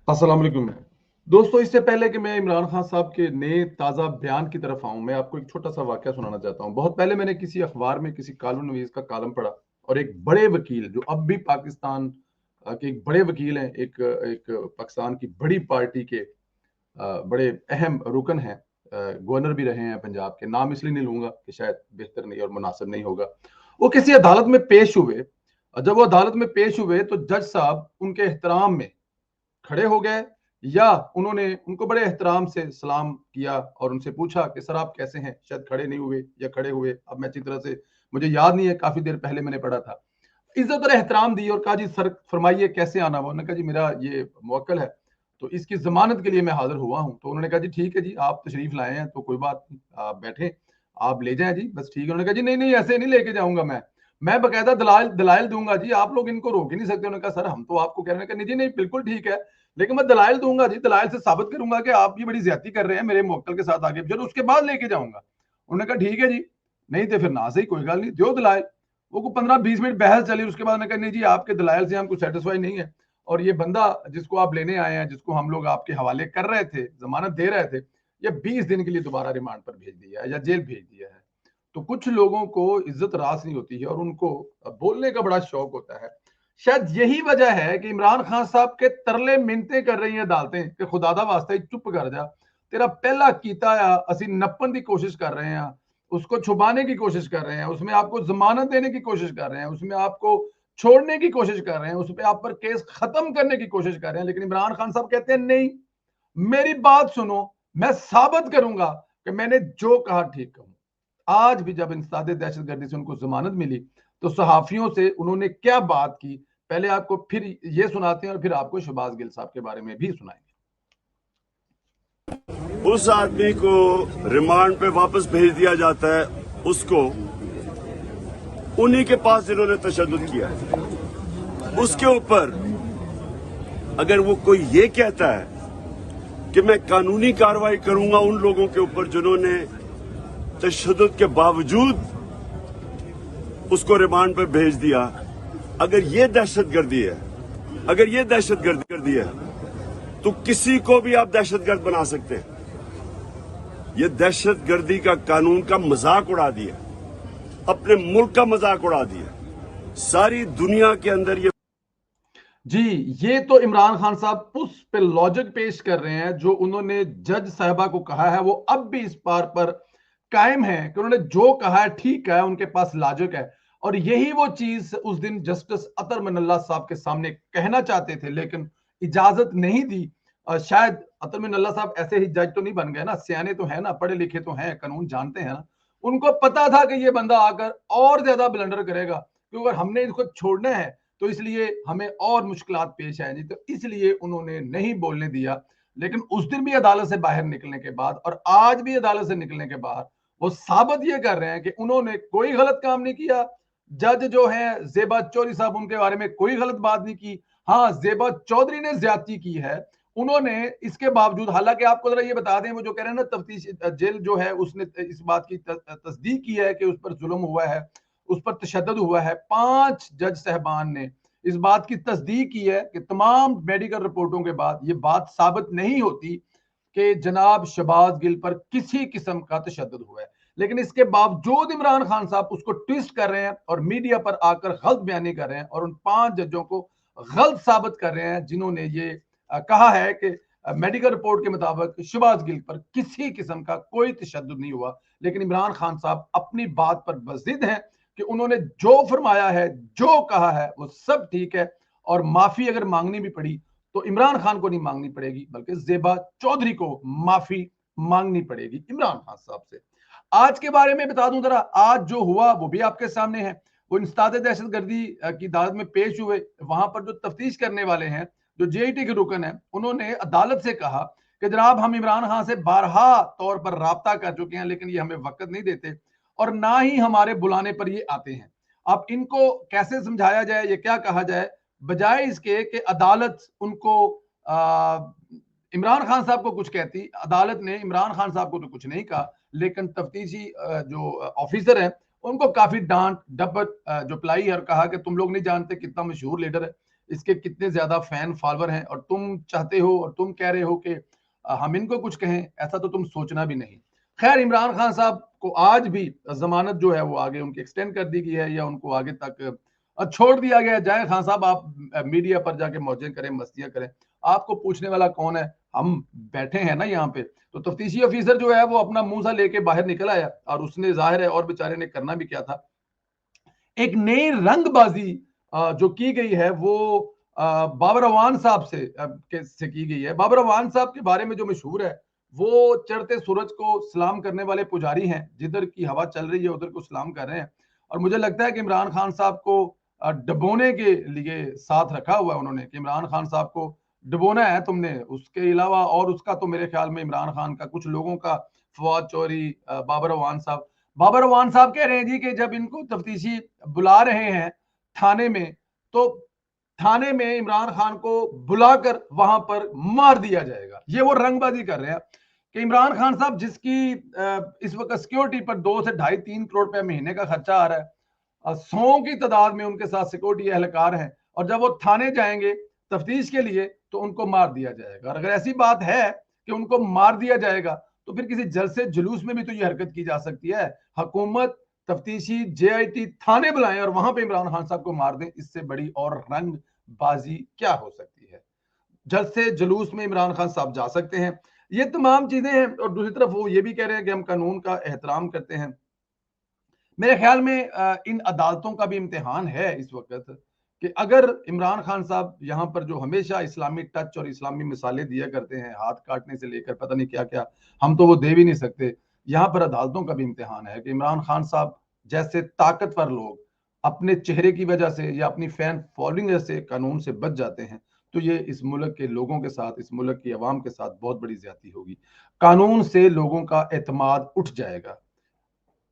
अस्सलाम वालेकुम दोस्तों। इससे पहले कि मैं इमरान खान साहब के नए ताज़ा बयान की तरफ आऊं, मैं आपको एक छोटा सा वाकया सुनाना चाहता हूं। बहुत पहले मैंने किसी अखबार में किसी कॉलम नवीस का कॉलम पढ़ा और एक बड़े वकील जो अब भी पाकिस्तान के एक बड़े वकील हैं, एक एक पाकिस्तान की बड़ी पार्टी के बड़े अहम रुकन हैं, गवर्नर भी रहे हैं पंजाब के, नाम इसलिए नहीं लूंगा कि शायद बेहतर नहीं और मुनासिब नहीं होगा। वो किसी अदालत में पेश हुए और जब वो अदालत में पेश हुए तो जज साहब उनके एहतराम में खड़े हो गए या उन्होंने उनको बड़े एहतराम से सलाम किया और उनसे पूछा कि सर आप कैसे हैं। शायद खड़े नहीं हुए या खड़े हुए, अब मैं अच्छी तरह से मुझे याद नहीं है, काफी देर पहले मैंने पढ़ा था। इज्जत और एहतराम दी और कहा जी सर फरमाइए कैसे आना हुआ। उन्होंने कहा जी मेरा ये मुवक्किल है तो इसकी जमानत के लिए मैं हाजिर हुआ हूँ। तो उन्होंने कहा जी ठीक है जी, आप तशरीफ लाए हैं तो कोई बात नहीं, आप बैठे, आप ले जाएं जी, बस ठीक है। उन्होंने कहा जी नहीं नहीं ऐसे नहीं लेके जाऊंगा, मैं बकायदा दलाल दलाइल दूंगा जी, आप लोग इनको रोक ही नहीं सकते। उन्होंने कहा सर हम तो आपको कह रहे हैं। नहीं जी नहीं बिल्कुल ठीक है, लेकिन मैं दलाइल दूंगा जी, दलाइल से साबित करूंगा कि आप ये बड़ी ज्यादती कर रहे हैं मेरे मुवक्किल के साथ, आगे फिर उसके बाद लेके जाऊंगा। उन्होंने कहा ठीक है जी, नहीं तो फिर ना सही, कोई गल नहीं, दो दलाइल। वो को 15-20 मिनट बहस चली, उसके बाद उन्होंने कहा नहीं जी आपके दलाइल से हम कुछ सेटिस्फाई नहीं है और ये बंदा जिसको आप लेने आए हैं, जिसको हम लोग आपके हवाले कर रहे थे, जमानत दे रहे थे, ये 20 दिन के लिए दोबारा रिमांड पर भेज दिया है या जेल भेज दिया है। तो कुछ लोगों को इज्जत रास नहीं होती है और उनको बोलने का बड़ा शौक होता है। शायद यही वजह है कि इमरान खान साहब के तरले मिन्नते कर रही हैं अदालतें कि खुदादा वास्ते चुप कर जा, तेरा पहला कीता आ असि नप्पन की कोशिश कर रहे हैं, उसको छुपाने की कोशिश कर रहे हैं, उसमें आपको जमानत देने की कोशिश कर रहे हैं, उसमें आपको छोड़ने की कोशिश कर रहे हैं, उस पर आप पर केस खत्म करने की कोशिश कर रहे हैं। लेकिन इमरान खान साहब कहते हैं नहीं, मेरी बात सुनो, मैं साबित करूंगा कि मैंने जो कहा ठीक कहूं। आज भी जब इंसदादे दहशतगर्दी से उनको जमानत मिली तो सहाफियों से उन्होंने क्या बात की, पहले आपको फिर ये सुनाते हैं और फिर आपको शहबाज गिल साहब के बारे में भी सुनाएंगे। उस आदमी को रिमांड पे वापस भेज दिया जाता है, उसको उन्हीं के पास जिन्होंने तशद्दुद किया है उसके ऊपर अगर वो कोई ये कहता है कि मैं कानूनी कार्रवाई करूंगा उन लोगों के ऊपर जिन्होंने तशद्दुद के बावजूद उसको रिमांड पर भेज दिया, अगर ये दहशतगर्दी है, अगर ये दहशतगर्दी है तो किसी को भी आप दहशतगर्द बना सकते हैं। ये दहशतगर्दी का कानून का मजाक उड़ा दिया, अपने मुल्क का मजाक उड़ा दिया, सारी दुनिया के अंदर ये। जी, ये तो इमरान खान साहब उस पे लॉजिक पेश कर रहे हैं जो उन्होंने जज साहबा को कहा है। वो अब भी इस बार पर कायम है कि उन्होंने जो कहा है ठीक है, उनके पास लॉजिक है। और यही वो चीज उस दिन जस्टिस अतर मिनल्ला साहब के सामने कहना चाहते थे लेकिन इजाजत नहीं दी। शायद अतर मिनल्ला साहब ऐसे ही जज तो नहीं बन गए ना, सियाने तो है ना, पढ़े लिखे तो हैं, कानून जानते हैं ना। उनको पता था कि ये बंदा आकर और ज्यादा ब्लंडर करेगा, क्योंकि अगर हमने इसको छोड़ना है तो इसलिए हमें और मुश्किलात पेश आएंगी, तो इसलिए उन्होंने नहीं बोलने दिया। लेकिन उस दिन भी अदालत से बाहर निकलने के बाद और आज भी अदालत से निकलने के बाद वो साबित ये कर रहे हैं कि उन्होंने कोई गलत काम नहीं किया। जज जो है जेबा चौधरी साहब, उनके बारे में कोई गलत बात नहीं की। हाँ, जेबा चौधरी ने ज्यादती की है, उन्होंने इसके बावजूद, हालांकि आपको जरा ये बता दें, वो जो कह रहे हैं ना तफ्तीश जेल जो है उसने इस बात की तस्दीक की है कि उस पर जुल्म हुआ है, उस पर तशद्दुद हुआ है। 5 जज साहबान ने इस बात की तस्दीक की है कि तमाम मेडिकल रिपोर्टों के बाद ये बात साबित नहीं होती कि जनाब शहबाज गिल पर किसी किस्म का तशद्दुद हुआ है। लेकिन इसके बावजूद इमरान खान साहब उसको ट्विस्ट कर रहे हैं और मीडिया पर आकर गलत बयानी कर रहे हैं और उन 5 जजों को गलत साबित कर रहे हैं जिन्होंने ये कहा है कि मेडिकल रिपोर्ट के मुताबिक शहबाज गिल पर किसी किस्म का कोई तशद्दुद नहीं हुआ। लेकिन इमरान खान साहब अपनी बात पर बज़िद हैं कि उन्होंने जो फरमाया है, जो कहा है, वो सब ठीक है। और माफी अगर मांगनी भी पड़ी तो इमरान खान को नहीं मांगनी पड़ेगी, बल्कि जेबा चौधरी को माफी मांगनी पड़ेगी इमरान खान साहब से। आज के बारे में बता दूं जरा, आज जो हुआ वो भी आपके सामने है। वो इंसदाद दहशतगर्दी की अदालत में पेश हुए, वहां पर जो तफ्तीश करने वाले हैं, जो जेआईटी के रुकन है, उन्होंने अदालत से कहा कि जनाब हम इमरान खान से बारहा तौर पर राब्ता कर चुके हैं लेकिन ये हमें वक्त नहीं देते और ना ही हमारे बुलाने पर ये आते हैं। अब इनको कैसे समझाया जाए, ये क्या कहा जाए, बजाय इसके कि अदालत उनको इमरान खान साहब को कुछ कहती। अदालत ने इमरान खान साहब को तो कुछ नहीं कहा, लेकिन तफ्तीशी जो ऑफिसर हैं उनको काफी डांट डपट जो पिलाई और कहा कि तुम लोग नहीं जानते कितना मशहूर लीडर है, इसके कितने ज्यादा फैन फॉलोअर हैं, और तुम चाहते हो और तुम कह रहे हो कि हम इनको कुछ कहें, ऐसा तो तुम सोचना भी नहीं। खैर, इमरान खान साहब को आज भी जमानत जो है वो आगे उनकी एक्सटेंड कर दी गई है, या उनको आगे तक छोड़ दिया गया है। जाए खान साहब, आप मीडिया पर जाके मौजे करें, मस्तियां करें, आपको पूछने वाला कौन है? हम बैठे हैं ना यहाँ पे। तो तफ्तीशी ऑफिसर जो है वो अपना मुंह सा लेके बाहर निकल आया, और उसने जाहिर है और बेचारे ने करना भी क्या था, एक नई रंगबाजी जो की गई है वो बाबर अवान साहब से की गई है। बाबर अवान साहब के बारे में जो मशहूर है, वो चढ़ते सूरज को सलाम करने वाले पुजारी हैं, जिधर की हवा चल रही है उधर को सलाम कर रहे हैं। और मुझे लगता है कि इमरान खान साहब को डबोने के लिए साथ रखा हुआ है उन्होंने, कि इमरान खान साहब को डबोना है तुमने। उसके अलावा और उसका तो मेरे ख्याल में इमरान खान का कुछ लोगों का, फवाद चौधरी, बाबर अवान साहब कह रहे हैं जी कि जब इनको तफ्तीशी बुला रहे हैं थाने में, तो थाने में इमरान खान को बुलाकर वहां पर मार दिया जाएगा। ये वो रंगबाजी कर रहे हैं कि इमरान खान साहब, जिसकी इस वक्त सिक्योरिटी पर 2 से 2.5-3 करोड़ रुपए महीने का खर्चा आ रहा है, 100 की तादाद में उनके साथ सिक्योरिटी एहलकार हैं, और जब वो थाने जाएंगे तफ्तीश के लिए तो उनको मार दिया जाएगा। और अगर ऐसी बात है कि उनको मार दिया जाएगा, तो फिर किसी जलसे जुलूस में भी तो ये हरकत की जा सकती है। हुकूमत तफ्तीशी JIT थाने बुलाएं और वहां पे इमरान खान साहब को मार दें, इससे बड़ी और रंगबाजी क्या हो सकती है? जलसे जुलूस में इमरान खान साहब जा सकते हैं, ये तमाम चीजें हैं। और दूसरी तरफ वो ये भी कह रहे हैं कि हम कानून का एहतराम करते हैं। मेरे ख्याल में इन अदालतों का भी इम्तिहान है इस वक्त, कि अगर इमरान खान साहब यहाँ पर जो हमेशा इस्लामी टच और इस्लामी मिसालें दिया करते हैं, हाथ काटने से लेकर पता नहीं क्या क्या, हम तो वो दे भी नहीं सकते। यहाँ पर अदालतों का भी इम्तिहान है कि इमरान खान साहब जैसे ताकतवर लोग अपने चेहरे की वजह से या अपनी फैन फॉलोइंग से कानून से बच जाते हैं, तो ये इस मुल्क के लोगों के साथ, इस मुल्क की आवाम के साथ बहुत बड़ी ज्यादती होगी। कानून से लोगों का एतमाद उठ जाएगा,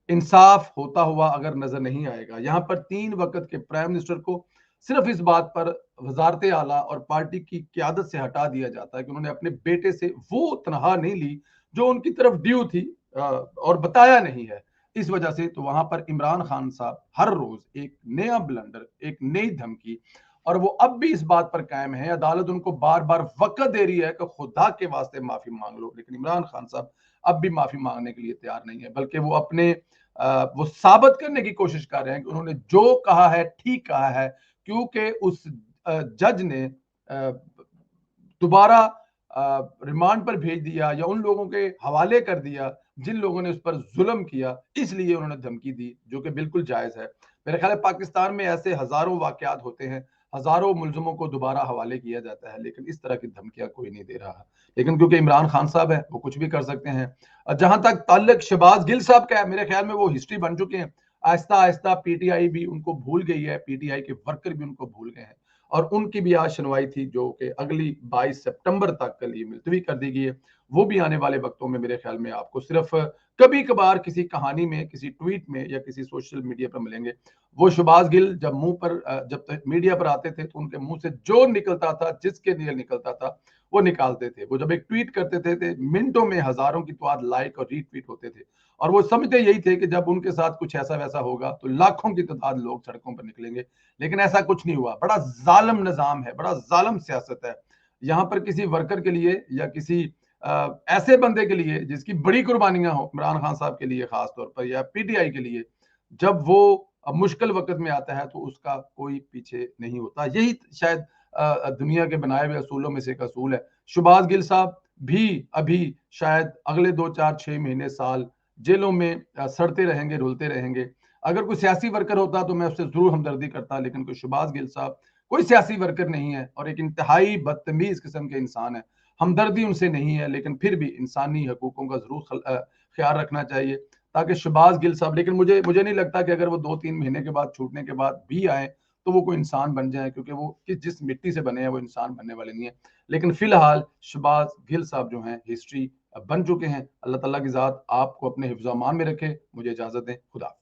इंसाफ होता हुआ अगर नजर नहीं आएगा। यहाँ पर 3 वक्त के प्राइम मिनिस्टर को सिर्फ इस बात पर वजारत आला और पार्टी की क्यादत से हटा दिया जाता है कि उन्होंने अपने बेटे से वो तनख्वाह नहीं ली जो उनकी तरफ ड्यू थी, और बताया नहीं है। इस वजह से तो वहां पर इमरान खान साहब हर रोज एक नया ब्लंडर, एक नई धमकी, और वो अब भी इस बात पर कायम है, अदालत उनको बार बार वक्त दे रही है कि खुदा के वास्ते माफी मांग लो, लेकिन इमरान खान साहब अब भी माफी मांगने के लिए तैयार नहीं है, बल्कि वो अपने वो साबित करने की कोशिश कर रहे हैं कि उन्होंने जो कहा है ठीक कहा है, क्योंकि उस जज ने दोबारा रिमांड पर भेज दिया या उन लोगों के हवाले कर दिया जिन लोगों ने उस पर जुल्म किया, इसलिए उन्होंने धमकी दी, जो कि बिल्कुल जायज है। मेरे ख्याल है पाकिस्तान में ऐसे हजारों वाकयात होते हैं, हजारों मुलजमों को दोबारा हवाले किया जाता है, लेकिन इस तरह की धमकियां कोई नहीं दे रहा। लेकिन क्योंकि इमरान खान साहब है, वो कुछ भी कर सकते हैं। जहां तक ताल्लुक शहबाज गिल साहब का है, मेरे ख्याल में वो हिस्ट्री बन चुके हैं। आहिस्ता आहिस्ता PTI भी उनको भूल गई है, PTI के वर्कर भी उनको भूल गए हैं, और उनकी भी आज सुनवाई थी जो कि अगली 22 सितंबर तक के लिए मुलतवी कर दी गई है। वो भी आने वाले वक्तों में मेरे ख्याल में आपको सिर्फ कभी कभार किसी कहानी में, किसी ट्वीट में या किसी सोशल मीडिया पर मिलेंगे। वो शहबाज गिल जब मुंह पर जब तक मीडिया पर आते थे तो उनके मुंह से जो निकलता था, जिसके लिए निकलता था, वो निकालते थे। वो जब एक ट्वीट करते थे मिनटों में हजारों की तादाद लाइक और रीट्वीट होते थे, और वो समझते यही थे कि जब उनके साथ कुछ ऐसा वैसा होगा तो लाखों की तादाद लोग सड़कों पर निकलेंगे। लेकिन ऐसा कुछ नहीं हुआ। बड़ा जालिम निजाम है, बड़ा जालिम सियासत है। यहाँ पर किसी वर्कर के लिए या किसी ऐसे बंदे के लिए जिसकी बड़ी कुर्बानियां हो, इमरान खान साहब के लिए खास तौर पर या PTI के लिए, जब वो मुश्किल वक्त में आता है तो उसका कोई पीछे नहीं होता। यही शायद दुनिया के बनाए हुए असूलों में से एक असूल है। शहबाज गिल साहब भी अभी शायद अगले 2, 4, 6 महीने, साल जेलों में सड़ते रहेंगे, रुलते रहेंगे। अगर कोई सियासी वर्कर होता तो मैं उससे जरूर हमदर्दी करता, लेकिन कोई शहबाज गिल साहब कोई सियासी वर्कर नहीं है और एक इंतहाई बदतमीज किस्म के इंसान है। हमदर्दी उनसे नहीं है, लेकिन फिर भी इंसानी हकूकों का जरूर ख्याल रखना चाहिए, ताकि शहबाज गिल साहब, लेकिन मुझे नहीं लगता कि अगर वो 2-3 महीने के बाद छूटने के बाद भी आए तो वो कोई इंसान बन जाए, क्योंकि वो जिस मिट्टी से बने हैं वो इंसान बनने वाले नहीं है। लेकिन फिलहाल शहबाज गिल साहब जो हैं हिस्ट्री बन चुके हैं। अल्लाह ताला की जात आपको अपने हिफ्ज़-ओ-अमान में रखे। मुझे इजाजत दें। खुदा।